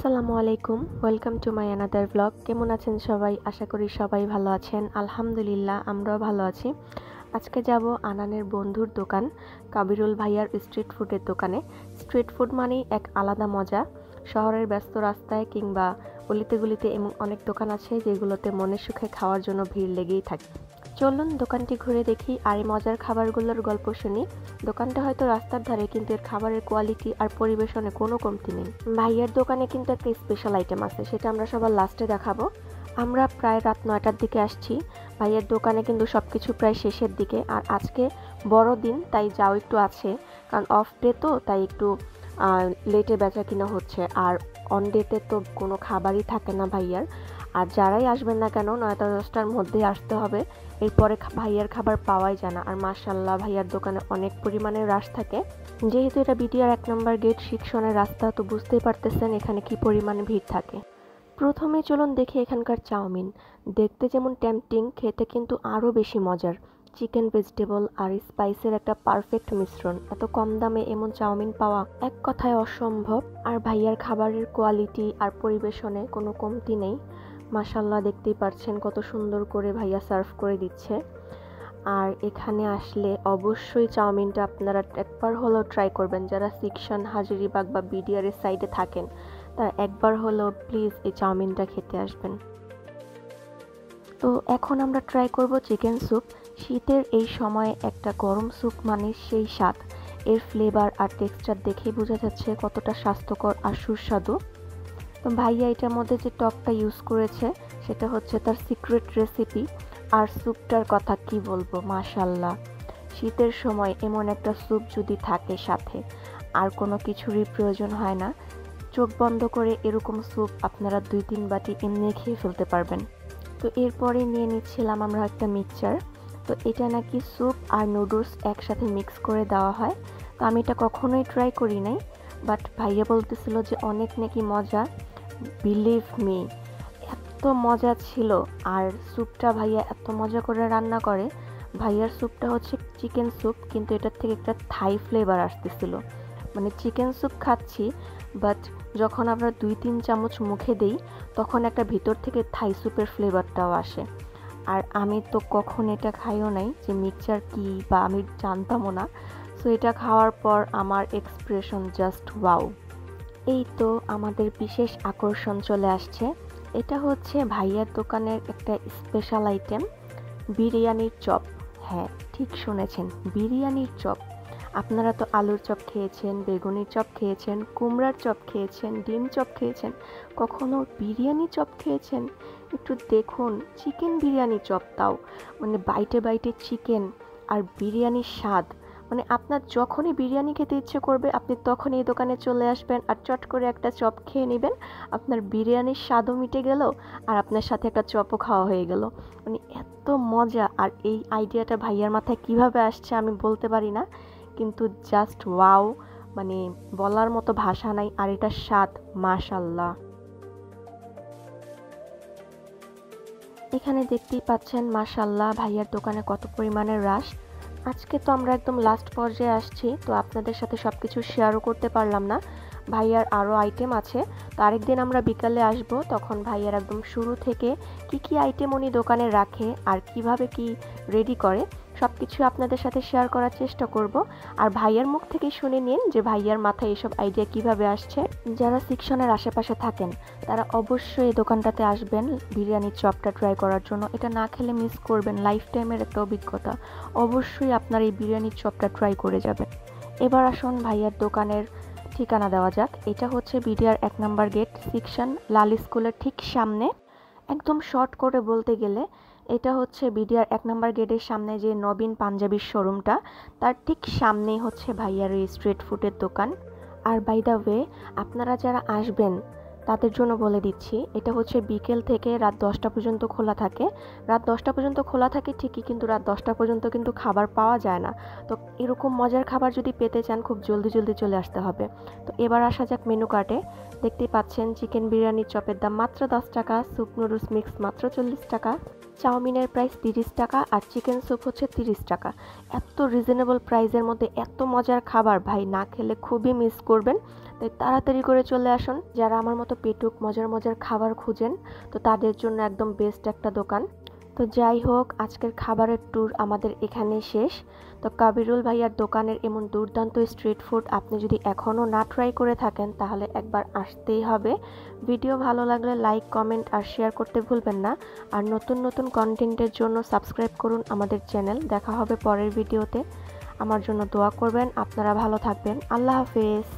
আসসালামু আলাইকুম, welcome to my another blog. কেমন আছেন সবাই? আশা করি সবাই ভালো আছেন। আলহামদুলিল্লাহ, আমরাও ভালো আছি। আজকে যাব আনানের বন্ধুর দোকান, কাবিরুল ভাইয়ার স্ট্রিট ফুডের দোকানে। স্ট্রিট ফুড মানেই এক আলাদা মজা। শহরের ব্যস্ত রাস্তায় কিংবা গলিতে গলিতে এমন অনেক দোকান আছে যেগুলোতে মনের সুখে খাওয়ার জন্য ভিড় লেগেই থাকে। চলুন দোকানটি ঘুরে দেখি আর এই মজার খাবারগুলোর গল্প শুনি। দোকানটা হয়তো রাস্তার ধারে, কিন্তু এর খাবারের কোয়ালিটি আর পরিবেশনে কোনো কমতি নেই। ভাইয়ার দোকানে কিন্তু একটা স্পেশাল আইটেম আছে, সেটা আমরা সবার লাস্টে দেখাবো। আমরা প্রায় রাত 9টার দিকে আসছি। ভাইয়ের দোকানে কিন্তু সবকিছু প্রায় শেষের দিকে, আর আজকে বড় দিন, তাই যাও একটু আছে, কারণ অফ ডে তো, তাই একটু লেটে বেচা কিনা হচ্ছে। আর অন ডেতে তো কোনো খাবারই থাকে না ভাইয়ার। আর যারাই আসবেন না কেন 9টা 10টার মধ্যেই আসতে হবে, এরপরে ভাইয়ার খাবার পাওয়াই যায় না। আর মাশাআল্লাহ, ভাইয়ার দোকানে অনেক পরিমাণে রাশ থাকে। যেহেতু এটা বিটিআর 1 নম্বর গেট শিক্ষণের রাস্তা, তো বুঝতেই পারতেছেন এখানে কি পরিমাণে ভিড় থাকে। প্রথমে চলুন দেখি এখানকার চাউমিন। দেখতে যেমন টেম্পটিং, খেতে কিন্তু আরও বেশি মজার। চিকেন, ভেজিটেবল আর স্পাইসের একটা পারফেক্ট মিশ্রণ। এত কম দামে এমন চাউমিন পাওয়া এক কথায় অসম্ভব। আর ভাইয়ার খাবারের কোয়ালিটি আর পরিবেশনে কোনো কমতি নেই। মাশাআল্লাহ, দেখতেই পাচ্ছেন কত সুন্দর করে ভাইয়া সার্ভ করে দিচ্ছে। আর এখানে আসলে অবশ্যই চাউমিনটা আপনারা একবার হলেও ট্রাই করবেন। যারা সেকশন, হাজারীবাগ বা বিডিআর এর সাইডে থাকেন, তারা একবার হলেও প্লিজ এই চাউমিনটা খেতে আসবেন। তো এখন আমরা ট্রাই করব চিকেন স্যুপ। শীতের এই সময়ে একটা গরম স্যুপ মানে সেই স্বাদ। এর ফ্লেভার আর টেক্সচার দেখেই বোঝা যাচ্ছে কতটা স্বাস্থ্যকর আর সুস্বাদু। তো ভাইয়া এটার মধ্যে যে টকটা ইউজ করেছে, সেটা হচ্ছে তার সিক্রেট রেসিপি। আর স্যুপটার কথা কি বলবো, মাশাআল্লাহ। শীতের সময় এমন একটা স্যুপ যদি থাকে সাথে, আর কোনো কিছুরই প্রয়োজন হয় না। চোখ বন্ধ করে এরকম স্যুপ আপনারা 2-3 বাটি এমনি খেয়ে ফেলতে পারবেন। তো এরপরে নিয়ে নিচ্ছিলাম আমরা একটা মিক্সচার। তো এটা নাকি স্যুপ আর নুডলস একসাথে মিক্স করে দেওয়া হয়। তো আমি এটা কখনোই ট্রাই করি নাই, বাট ভাইয়া বলতেছিল যে অনেক নাকি মজা। বিলিভ মি, এত মজা ছিল। আর স্যুপটা ভাইয়া এত মজা করে রান্না করে। ভাইয়ার স্যুপটা হচ্ছে চিকেন স্যুপ, কিন্তু এটার থেকে একটা থাই ফ্লেভার আসতেছিল। মানে চিকেন স্যুপ খাচ্ছি, বাট যখন আমরা 2-3 চামচ মুখে দেই, তখন একটা ভিতর থেকে থাই স্যুপের ফ্লেভারটাও আসে। আর আমি তো কখন এটা খাইও নাই যে মিক্সচার কি, বা আমি জানতামও না। সো এটা খাওয়ার পর আমার এক্সপ্রেশন জাস্ট ওয়াও। এই তো আমাদের বিশেষ আকর্ষণ চলে আসছে। এটা হচ্ছে ভাইয়ার দোকানের একটা স্পেশাল আইটেম, বিরিয়ানির চপ। হ্যাঁ, ঠিক শুনেছেন, বিরিয়ানির চপ। আপনারা তো আলুর চপ খেয়েছেন, বেগুনির চপ খেয়েছেন, কুমড়ার চপ খেয়েছেন, ডিম চপ খেয়েছেন, কখনো বিরিয়ানি চপ খেয়েছেন? একটু দেখুন, চিকেন বিরিয়ানি চপ, তাও মানে বাইটে বাইটে চিকেন আর বিরিয়ানির স্বাদ। মানে আপনার যখনই বিরিয়ানি খেতে ইচ্ছে করবে, আপনি তখনই এই দোকানে চলে আসবেন আর চট করে একটা চপ খেয়ে নেবেন। আপনার বিরিয়ানির স্বাদও মিটে গেল, আর আপনার সাথে একটা চপও খাওয়া হয়ে গেল। মানে এত মজা। আর এই আইডিয়াটা ভাইয়ার মাথায় কিভাবে আসছে আমি বলতে পারি না, কিন্তু জাস্ট ওয়াও। মানে বলার মতো ভাষা নাই। আর এটা স্বাদ মাশাআল্লাহ। এখানে দেখতেই পাচ্ছেন মাশাআল্লাহ ভাইয়ার দোকানে কত পরিমাণের রাশ। আজকে তো আমরা একদম লাস্ট পর্যায়ে আসছি, তো আপনাদের সাথে সব কিছু শেয়ারও করতে পারলাম না। ভাইয়ার আরও আইটেম আছে, তো আরেকদিন আমরা বিকালে আসব, তখন ভাইয়ার একদম শুরু থেকে কি কি আইটেম উনি দোকানে রাখে আর কিভাবে কি রেডি করে, সব কিছু আপনাদের সাথে শেয়ার করার চেষ্টা করব। আর ভাইয়ার মুখ থেকেই শুনে নিন যে ভাইয়ার মাথায় এসব আইডিয়া কিভাবে আসছে। যারা সেকশনের আশেপাশে থাকেন, তারা অবশ্যই এই দোকানটাতে আসবেন বিরিয়ানির চপটা ট্রাই করার জন্য। এটা না খেলে মিস করবেন, লাইফ টাইমের একটা অভিজ্ঞতা। অবশ্যই আপনার এই বিরিয়ানির চপটা ট্রাই করে যাবেন। এবার আসুন ভাইয়ার দোকানের ঠিকানা দেওয়া যাক। এটা হচ্ছে বিডিআর 1 নম্বর গেট সেকশন, লাল স্কুলের ঠিক সামনে। একদম শর্ট করে বলতে গেলে এটা হচ্ছে বিডিআর 1 নম্বর গেটের সামনে যে নবীন পাঞ্জাবির শোরুমটা, তার ঠিক সামনেই হচ্ছে ভাইয়ার এই স্ট্রিট ফুডের দোকান। আর বাই দ্য ওয়ে, আপনারা যারা আসবেন তাদের জন্য বলে দিচ্ছি, এটা হচ্ছে বিকেল থেকে রাত 10টা পর্যন্ত খোলা থাকে। রাত 10টা পর্যন্ত খোলা থাকে ঠিকই, কিন্তু রাত 10টা পর্যন্ত কিন্তু খাবার পাওয়া যায় না। তো এরকম মজার খাবার যদি পেতে চান, খুব জলদি জলদি চলে আসতে হবে। তো এবার আসা যাক মেনু কার্ডে। দেখতেই পাচ্ছেন চিকেন বিরিয়ানির চপের দাম মাত্র 10 টাকা, স্যুপ নুডলস মিক্স মাত্র 40 টাকা, চাউমিনের প্রাইস 30 টাকা, আর চিকেন স্যুপ হচ্ছে 30 টাকা। এত রিজনেবল প্রাইসের মধ্যে এত মজার খাবার ভাই না খেলে খুবই মিস করবেন। তাই তাড়াতাড়ি করে চলে আসুন। যারা আমার মতো পেটুক মজার মজার খাবার খুঁজেন তো তাদের জন্য একদম বেস্ট একটা দোকান। তো যাই হোক, আজকের খাবারের ট্যুর আমাদের এখানেই শেষ। তো কাবিরুল ভাইয়ার দোকানের এমন দুর্দান্ত স্ট্রিট ফুড আপনি যদি এখনও না ট্রাই করে থাকেন তাহলে একবার আসতেই হবে। ভিডিও ভালো লাগলে লাইক, কমেন্ট আর শেয়ার করতে ভুলবেন না। আর নতুন নতুন কন্টেন্টের জন্য সাবস্ক্রাইব করুন আমাদের চ্যানেল। দেখা হবে পরের ভিডিওতে। আমার জন্য দোয়া করবেন। আপনারা ভালো থাকবেন। আল্লাহ হাফেজ।